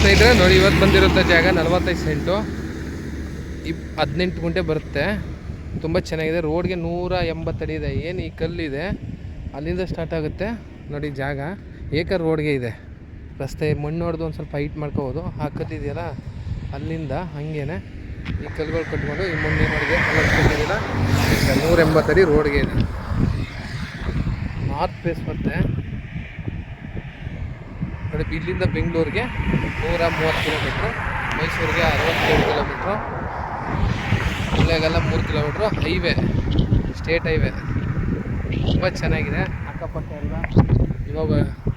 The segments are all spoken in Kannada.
ಸ್ನೇಹಿತರೆ ನೋಡಿ, ಇವತ್ತು ಬಂದಿರೋಂಥ ಜಾಗ 45 ಸೆಂಟು 18 ಗುಂಟೆ ಬರುತ್ತೆ. ತುಂಬ ಚೆನ್ನಾಗಿದೆ. ರೋಡ್ಗೆ 180 ಅಡಿ ಇದೆ. ಏನು ಈ ಕಲ್ಲಿದೆ ಅಲ್ಲಿಂದ ಸ್ಟಾರ್ಟ್ ಆಗುತ್ತೆ ನೋಡಿ ಜಾಗ. ರೋಡ್ಗೆ ಇದೆ ರಸ್ತೆ. ಮಣ್ಣು ಹೊಡೆದು ಒಂದು ಸ್ವಲ್ಪ ಹೈಟ್ ಮಾಡ್ಕೋಬೋದು. ಆ ಕಲ್ಲಿದೆಯಲ್ಲ ಅಲ್ಲಿಂದ ಹಂಗೇನೆ ಈ ಕಲ್ಲುಗಳು ಕಟ್ಕೊಂಡು ಈ ಮಣ್ಣಿನ ಒಳಗೆ 180 ಅಡಿ ರೋಡ್ಗೆ ಇದೆ. ನಾರ್ತ್ ಫೇಸ್ ಬರುತ್ತೆ ನೋಡಿ. ಇಲ್ಲಿಂದ ಬೆಂಗಳೂರಿಗೆ 130 ಕಿಲೋಮೀಟ್ರು, ಮೈಸೂರಿಗೆ 62 kilometre, Kollegal 3 kilometre. Highway, state highway. ತುಂಬ ಚೆನ್ನಾಗಿದೆ. ಅಕ್ಕಪಕ್ಕ ಎಲ್ಲ ಇವಾಗ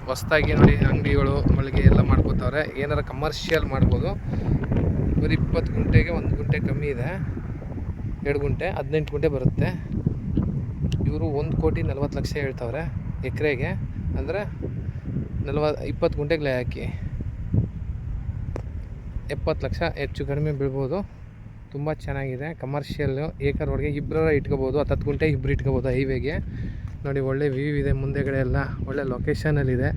ಹೊಸ್ದಾಗಿ ನೋಡಿ ಅಂಗಡಿಗಳು ಮಳಿಗೆ ಎಲ್ಲ ಮಾಡ್ಕೋತಾವ್ರೆ. ಏನಾರು ಕಮರ್ಷಿಯಲ್ ಮಾಡ್ಬೋದು. ಬರೀ 20 ಗುಂಟೆಗೆ 1 ಗುಂಟೆ ಕಮ್ಮಿ ಇದೆ. 2 ಗುಂಟೆ 18 ಗುಂಟೆ ಬರುತ್ತೆ. ಇವರು 1,40,00,000 ಹೇಳ್ತಾವ್ರೆ ಎಕರೆಗೆ. ಅಂದರೆ 20 ಗುಂಟೆಗೆ ಹಾಕಿ 70 ಲಕ್ಷ ಹೆಚ್ಚು ಕಡಿಮೆ ಬೀಳ್ಬೋದು. ತುಂಬ ಚೆನ್ನಾಗಿದೆ. ಕಮರ್ಷಿಯಲ್ಲು ರೋಡ್ಗೆ ಇಬ್ಬರ ಇಟ್ಕೋಬೋದು. 10 ಗುಂಟೆ ಇಬ್ಬರು ಇಟ್ಕೋಬೋದು ಹೈವೇಗೆ. ನೋಡಿ ಒಳ್ಳೆ ವ್ಯೂ ಇದೆ. ಮುಂದೆಗಡೆ ಎಲ್ಲ ಒಳ್ಳೆ ಲೊಕೇಶನಲ್ಲಿದೆ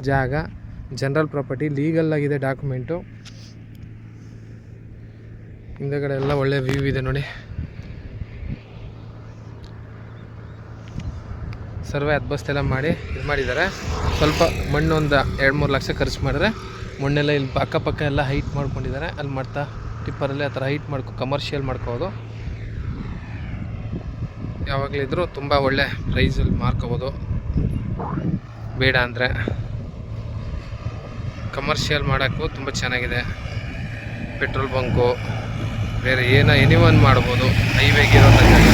ಜಾಗ. ಜನರಲ್ ಪ್ರಾಪರ್ಟಿ, ಲೀಗಲ್ ಆಗಿದೆ ಡಾಕ್ಯುಮೆಂಟು. ಹಿಂದೆಗಡೆ ಎಲ್ಲ ಒಳ್ಳೆ ವ್ಯೂ ಇದೆ ನೋಡಿ. ಸರ್ವೆ ಅದ್ಬಸ್ತೆಲ್ಲ ಮಾಡಿ ಇದು ಮಾಡಿದ್ದಾರೆ. ಸ್ವಲ್ಪ ಮಣ್ಣು ಒಂದು 2-3 ಲಕ್ಷ ಖರ್ಚು ಮಾಡಿದ್ರೆ ಮಣ್ಣೆಲ್ಲ ಇಲ್ಲಿ ಅಕ್ಕಪಕ್ಕ ಎಲ್ಲ ಹೈಟ್ ಮಾಡ್ಕೊಂಡಿದ್ದಾರೆ. ಅಲ್ಲಿ ಮಾಡ್ತಾ ಟಿಪ್ಪರಲ್ಲಿ ಆ ಥರ ಹೈಟ್ ಕಮರ್ಷಿಯಲ್ ಮಾಡ್ಕೋಬೋದು. ಯಾವಾಗಲಿದ್ರೂ ತುಂಬ ಒಳ್ಳೆ ಪ್ರೈಸಲ್ಲಿ ಮಾರ್ಕೋಬೋದು. ಬೇಡ ಅಂದರೆ ಕಮರ್ಷಿಯಲ್ ಮಾಡೋಕ್ಕೂ ತುಂಬ ಚೆನ್ನಾಗಿದೆ. ಪೆಟ್ರೋಲ್ ಬಂಕು ಬೇರೆ ಎನಿವನ್ ಮಾಡ್ಬೋದು ಹೈವೇಗೆ ಇರೋ ಜಾಗ.